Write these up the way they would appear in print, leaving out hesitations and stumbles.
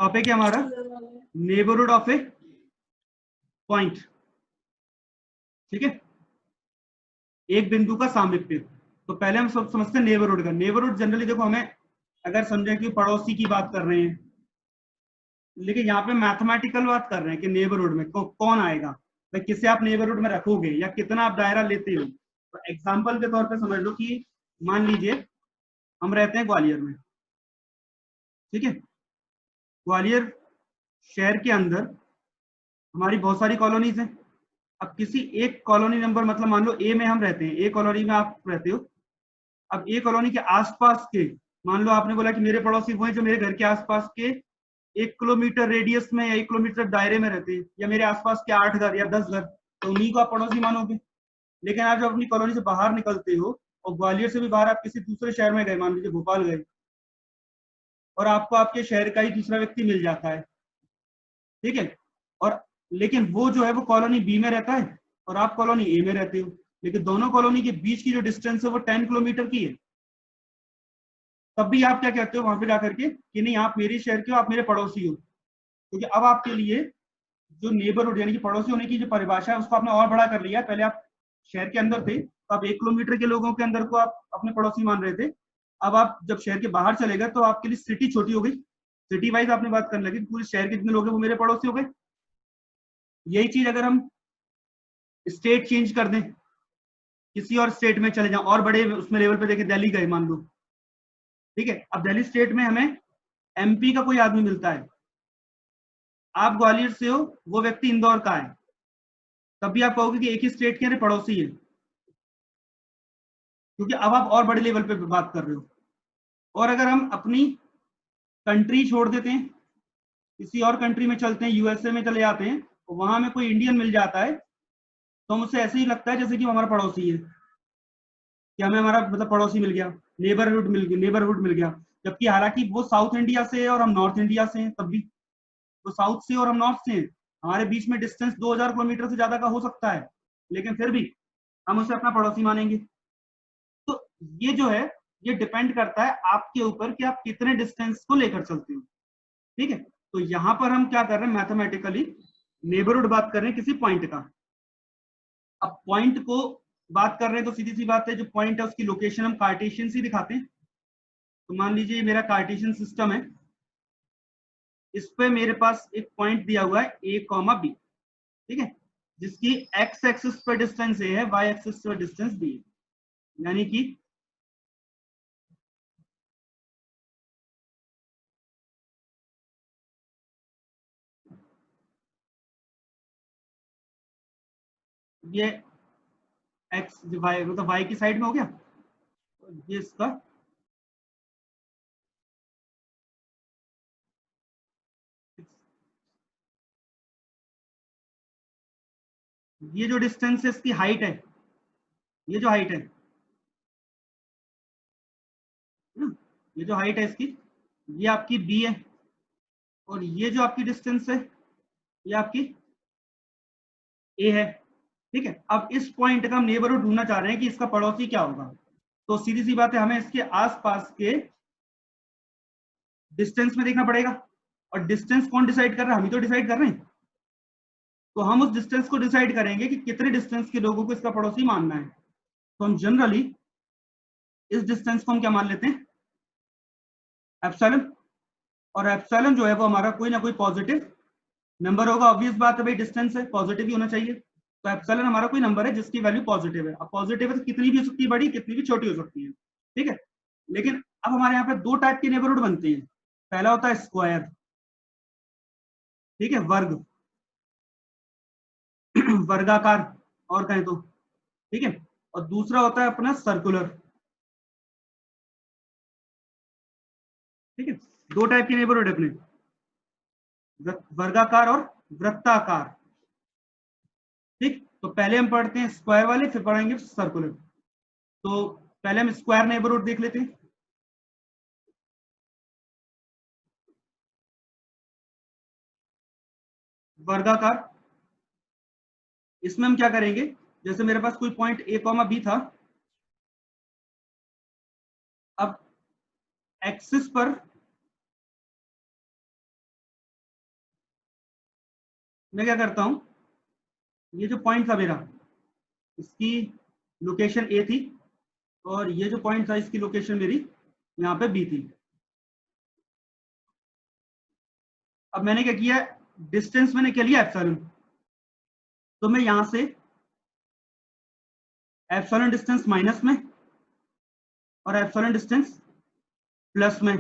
Topic है हमारा neighbourhood of A point. ठीक है, एक बिंदु का सामीप्य। तो पहले हम सब समझते हैं नेबरहुड का। नेबरहुड जनरली देखो, हमें अगर समझे कि पड़ोसी की बात कर रहे हैं, लेकिन यहाँ पे मैथमेटिकल बात कर रहे हैं कि नेबरहुड में कौन आएगा, भाई किसे आप नेबरहुड में रखोगे या कितना आप दायरा लेते हो। तो एग्जाम्पल के तौर पे समझ लो कि मान लीजिए हम रहते हैं ग्वालियर में। ठीक है, ग्वालियर शहर के अंदर हमारी बहुत सारी कॉलोनीज हैं। अब किसी एक कॉलोनी नंबर, मतलब मान लो ए में हम रहते हैं, ए कॉलोनी में आप रहते हो। अब ए कॉलोनी के आसपास के, मान लो आपने बोला कि मेरे पड़ोसी वो हैं जो मेरे घर के आसपास के 1 किलोमीटर रेडियस में या 1 किलोमीटर दायरे में रहते हैं, या मेरे आसपास के 8 घर या 10 घर, तो उन्हीं को आप पड़ोसी मानोगे। लेकिन आप जब अपनी कॉलोनी से बाहर निकलते हो और ग्वालियर से भी बाहर आप किसी दूसरे शहर में गए, मान लीजिए भोपाल गए, और आपको आपके शहर का ही दूसरा व्यक्ति मिल जाता है। ठीक है, और लेकिन वो जो है वो कॉलोनी बी में रहता है और आप कॉलोनी ए में रहते हो, लेकिन दोनों कॉलोनी के बीच की जो डिस्टेंस है वो 10 किलोमीटर की है। तब भी आप क्या कहते हो वहां पे जाकर के कि नहीं, आप मेरे शहर के हो, आप मेरे पड़ोसी हो। क्योंकि अब आपके लिए जो नेबरहुड यानी कि पड़ोसी होने की जो परिभाषा है उसको आपने और बड़ा कर लिया। पहले आप शहर के अंदर थे तो आप 1 किलोमीटर के लोगों के अंदर को आप अपने पड़ोसी मान रहे थे। अब आप जब शहर के बाहर चले गए तो आपके लिए सिटी छोटी हो गई, सिटी वाइज आपने बात करने लगी, पूरे शहर के जितने लोग हैं वो मेरे पड़ोसी हो गए। यही चीज अगर हम स्टेट चेंज कर दें, किसी और स्टेट में चले जाएं और बड़े उसमें लेवल पे देखें, दिल्ली गए मान लो। ठीक है, अब दिल्ली स्टेट में हमें एमपी का कोई आदमी मिलता है, आप ग्वालियर से हो, वो व्यक्ति इंदौर का है, तब भी आप कहोगे कि एक ही स्टेट के पड़ोसी है, क्योंकि अब आप और बड़े लेवल पे बात कर रहे हो। और अगर हम अपनी कंट्री छोड़ देते हैं, किसी और कंट्री में चलते हैं, यूएसए में चले जाते हैं, तो वहां में कोई इंडियन मिल जाता है तो मुझसे ऐसे ही लगता है जैसे कि वो हमारा पड़ोसी है, कि हमें हमारा मतलब पड़ोसी मिल गया, नेबरहुड मिल गया। जबकि हालांकि वो साउथ इंडिया से है और हम नॉर्थ इंडिया से हैं, तब भी वो साउथ से और हम नॉर्थ से हैं, हमारे बीच में डिस्टेंस 2000 किलोमीटर से ज्यादा का हो सकता है, लेकिन फिर भी हम उसे अपना पड़ोसी मानेंगे। तो ये जो है ये डिपेंड करता है आपके ऊपर कि आप कितने डिस्टेंस को लेकर चलते हो। ठीक है, तो यहां पर हम क्या कर रहे हैं, मैथमेटिकली नेबरहुड बात कर रहे हैं किसी पॉइंट का। अब पॉइंट को बात कर रहे हैं तो सीधी सी बात है, जो पॉइंट है उसकी लोकेशन हम कार्टेशियन से दिखाते हैं। तो मान लीजिए मेरा कार्टेशियन सिस्टम है, इस पे मेरे पास एक पॉइंट दिया हुआ है ए कॉमा बी। ठीक है, जिसकी एक्स एक्सिस पर डिस्टेंस ए है, वाई एक्सिस पर डिस्टेंस बी है, यानी कि ये एक्स वाई मतलब वाई की साइड में हो गया, ये इसका ये जो डिस्टेंस है इसकी हाइट है, ये जो हाइट है ना, ये जो हाइट है इसकी, ये आपकी बी है, और ये जो आपकी डिस्टेंस है ये आपकी ए है। ठीक है, अब इस पॉइंट का हम नेबरहुड ढूंढना चाह रहे हैं कि इसका पड़ोसी क्या होगा। तो सीधी सी बात है, हमें इसके आसपास के डिस्टेंस में देखना पड़ेगा, और डिस्टेंस कौन डिसाइड कर रहा है, हम ही तो डिसाइड कर रहे हैं। तो हम उस डिस्टेंस को डिसाइड करेंगे कि कितने डिस्टेंस के लोगों को इसका पड़ोसी मानना है। तो हम जनरली इस डिस्टेंस को हम क्या मान लेते हैं, एप्सिलॉन। और एप्सिलॉन जो है वो हमारा कोई ना कोई पॉजिटिव नंबर होगा। ऑब्वियस बात है भाई, डिस्टेंस है, पॉजिटिव ही होना चाहिए। तो एप्सिलॉन हमारा कोई नंबर है जिसकी वैल्यू पॉजिटिव है। अब पॉजिटिव है तो कितनी भी हो सकती है बड़ी, कितनी भी छोटी हो सकती है। ठीक है, लेकिन अब हमारे यहाँ पे दो टाइप के नेबरहुड बनते हैं। पहला होता है स्क्वायर, ठीक है, वर्ग वर्गाकार और कहें तो। ठीक है, और दूसरा होता है अपना सर्कुलर। ठीक है, दो टाइप के नेबरहुड अपने, वर्गाकार और वृत्ताकार। ठीक, तो पहले हम पढ़ते हैं स्क्वायर वाले, फिर पढ़ेंगे सर्कुलर। तो पहले हम स्क्वायर नेबरहुड देख लेते हैं। वर्गाकार, इसमें हम क्या करेंगे, जैसे मेरे पास कोई पॉइंट ए कॉमा बी था, अब एक्सिस पर मैं क्या करता हूं, ये जो पॉइंट था मेरा, इसकी लोकेशन ए थी और ये जो पॉइंट था इसकी लोकेशन मेरी यहाँ पे बी थी। अब मैंने क्या किया, डिस्टेंस मैंने क्या लिया एप्सिलॉन, तो मैं यहां से एप्सिलॉन डिस्टेंस माइनस में और एप्सिलॉन डिस्टेंस प्लस में,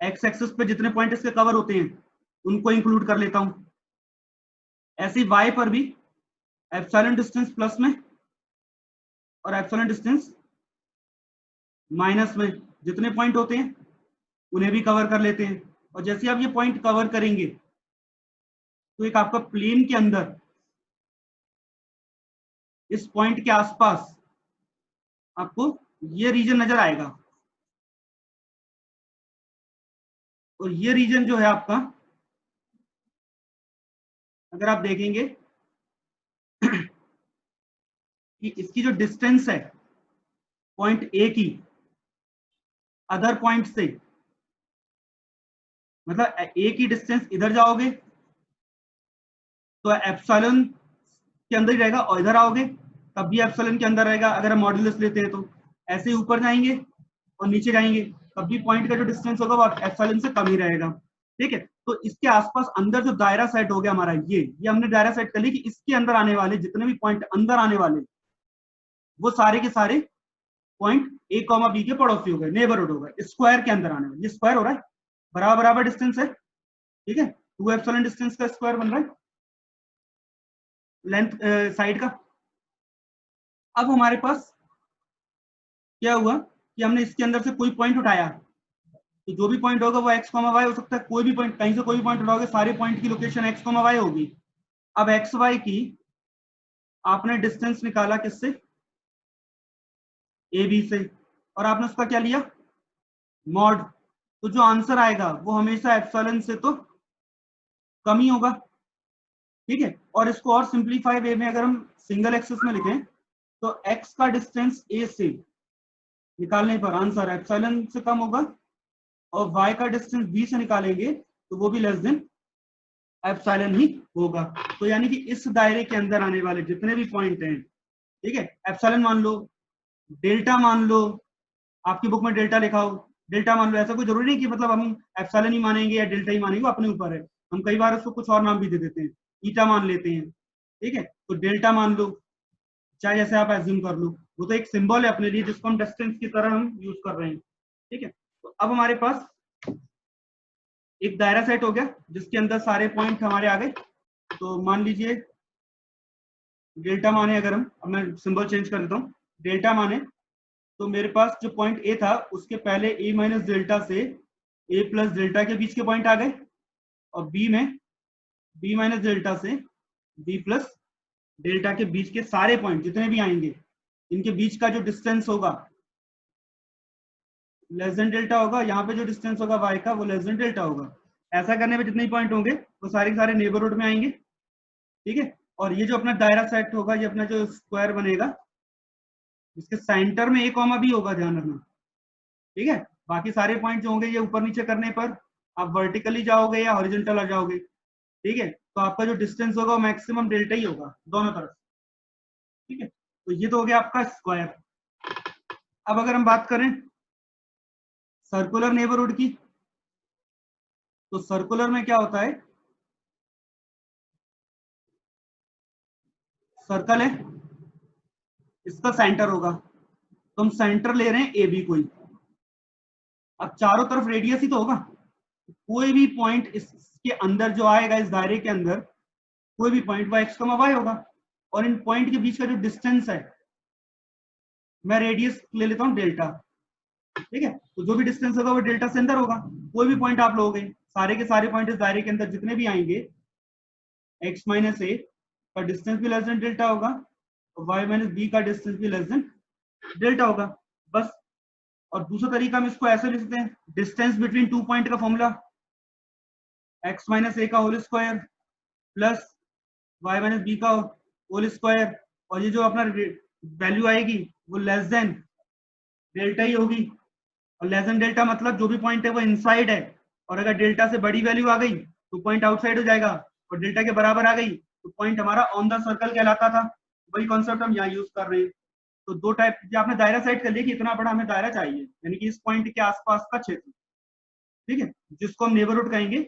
एक्स एक्सिस पे जितने पॉइंट इसके कवर होते हैं उनको इंक्लूड कर लेता हूं। ऐसे ही वाई पर भी एप्सिलॉन डिस्टेंस प्लस में और एप्सिलॉन डिस्टेंस माइनस में जितने पॉइंट होते हैं उन्हें भी कवर कर लेते हैं। और जैसे आप ये पॉइंट कवर करेंगे तो एक आपका प्लेन के अंदर इस पॉइंट के आसपास आपको ये रीजन नजर आएगा, और ये रीजन जो है आपका, अगर आप देखेंगे कि इसकी जो डिस्टेंस है पॉइंट ए की अदर पॉइंट से, मतलब ए की डिस्टेंस इधर जाओगे तो एप्सिलॉन के अंदर ही रहेगा, और इधर आओगे तब भी एप्सिलॉन के अंदर रहेगा अगर हम मॉड्यूलस लेते हैं तो। ऐसे ही ऊपर जाएंगे और नीचे जाएंगे तब भी पॉइंट का जो डिस्टेंस होगा वो एप्सिलॉन से कम ही रहेगा। ठीक है, तो इसके आसपास अंदर जो दायरा सेट हो गया हमारा, ये हमने दायरा सेट कर लिया कि इसके अंदर आने वाले जितने भी पॉइंट अंदर आने वाले वो सारे के सारे पॉइंट ए कॉमा बी के पड़ोसी हो गए, नेबरहुड हो गए, स्क्वायर के अंदर आने वाले। ये स्क्वायर हो रहा है, बराबर बराबर डिस्टेंस है, ठीक है, 2 एप्सिलॉन डिस्टेंस का स्क्वायर बन रहा है लेंथ साइड का। अब हमारे पास क्या हुआ कि हमने इसके अंदर से कोई पॉइंट उठाया, तो जो भी पॉइंट होगा वो एक्स कॉमा वाई हो सकता है, कोई भी पॉइंट, कहीं से कोई भी पॉइंट उठाओगे सारे पॉइंट की लोकेशन एक्स कॉमा वाई होगी। अब एक्स वाई की आपने डिस्टेंस निकाला किससे, ए बी से, और आपने उसका क्या लिया, मॉड, तो जो आंसर आएगा वो हमेशा एप्सिलॉन से तो कम ही होगा। ठीक है, और इसको और सिंप्लीफाई वे में अगर हम सिंगल एक्सिस में लिखें तो x का डिस्टेंस a से निकालने पर आंसर एप्सिलॉन से कम होगा, और y का डिस्टेंस b से निकालेंगे तो वो भी लेस देन एप्सिलॉन ही होगा। तो यानी कि इस दायरे के अंदर आने वाले जितने भी पॉइंट हैं, ठीक है, एप्सिलॉन मान लो, डेल्टा मान लो, आपकी बुक में डेल्टा लिखा हो, डेल्टा मान लो, ऐसा कोई जरूरी नहीं कि मतलब हम एप्सिलॉन ही मानेंगे या डेल्टा ही मानेंगे, वो अपने ऊपर है। हम कई बार उसको कुछ और नाम भी दे देते हैं, ईटा मान लेते हैं, ठीक है, तो डेल्टा मान लो, चाहे जैसे आप एज्यूम कर लो, वो तो एक सिंबल है अपने लिए जिसको हम डिस्टेंस की तरह हम यूज कर रहे हैं। ठीक है, तो अब हमारे पास एक दायरा सेट हो गया जिसके अंदर सारे पॉइंट हमारे आ गए। तो मान लीजिए डेल्टा माने, अगर हम, अब मैं सिंबल चेंज कर देता हूँ, डेल्टा माने तो मेरे पास जो पॉइंट ए था उसके पहले ए माइनस डेल्टा से ए प्लस डेल्टा के बीच के पॉइंट आ गए, और बी में बी माइनस डेल्टा से बी प्लस डेल्टा के बीच के सारे पॉइंट जितने भी आएंगे इनके बीच का जो डिस्टेंस होगा लेस देन डेल्टा होगा, यहाँ पे जो डिस्टेंस होगा y का वो लेस देन डेल्टा होगा। ऐसा करने पे जितने भी पॉइंट होंगे वो सारे के सारे नेबरहुड में आएंगे। ठीक है, और ये जो अपना दायरा सेट होगा, ये अपना जो स्क्वायर बनेगा जिसके सेंटर में a कॉमा b होगा, ध्यान रखना। ठीक है, बाकी सारे पॉइंट जो होंगे ये ऊपर नीचे करने पर आप वर्टिकली जाओगे या हॉरिजॉन्टल आ जाओगे। ठीक है, तो आपका जो डिस्टेंस होगा वो मैक्सिमम डेल्टा ही होगा दोनों तरफ। ठीक है, तो ये तो हो गया आपका स्क्वायर। अब अगर हम बात करें सर्कुलर नेबरहुड की, तो सर्कुलर में क्या होता है, सर्कल है, इसका सेंटर होगा, तो हम सेंटर ले रहे हैं ए बी कोई, अब चारों तरफ रेडियस ही तो होगा, कोई भी पॉइंट इसके अंदर जो आएगा इस दायरे के अंदर, कोई भी पॉइंट वो एक्स कॉमा वाई होगा, और इन पॉइंट के बीच का जो डिस्टेंस है मैं रेडियस ले लेता हूं डेल्टा। ठीक है, तो जो भी डिस्टेंस होगा वो डेल्टा से अंदर होगा। कोई भी पॉइंट आप लोगे, सारे के सारे पॉइंट इस दायरे के अंदर जितने भी आएंगे, x माइनस ए का डिस्टेंस भी लेस देन डेल्टा होगा और y माइनस बी का डिस्टेंस भी लेस देन डेल्टा होगा, बस। और दूसरा तरीका हम इसको ऐसे लिख सकते हैं, डिस्टेंस बिटवीन टू पॉइंट का फॉर्मूला x माइनस ए का whole square plus y minus B का होल स्क्वायर, और ये जो अपना वैल्यू आएगी वो लेस देन डेल्टा ही होगी। और लेस देन डेल्टा मतलब जो भी पॉइंट है वो इनसाइड है, और अगर डेल्टा से बड़ी वैल्यू आ गई तो पॉइंट आउटसाइड हो जाएगा, और डेल्टा के बराबर आ गई तो पॉइंट हमारा ऑन द सर्कल कहलाता था। वही कॉन्सेप्ट हम यहाँ यूज कर रहे हैं। तो दो टाइप, आपने दायरा सेट कर लिया कि इतना बड़ा हमें दायरा चाहिए, यानी कि इस पॉइंट के आसपास का क्षेत्र, ठीक है, जिसको हम नेबरहुड कहेंगे।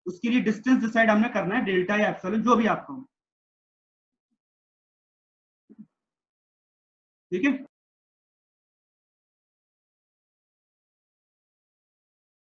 उसके लिए डिस्टेंस डिसाइड हमने करना है, डेल्टा या एप्सिलॉन जो भी आपका हो, ठीक है।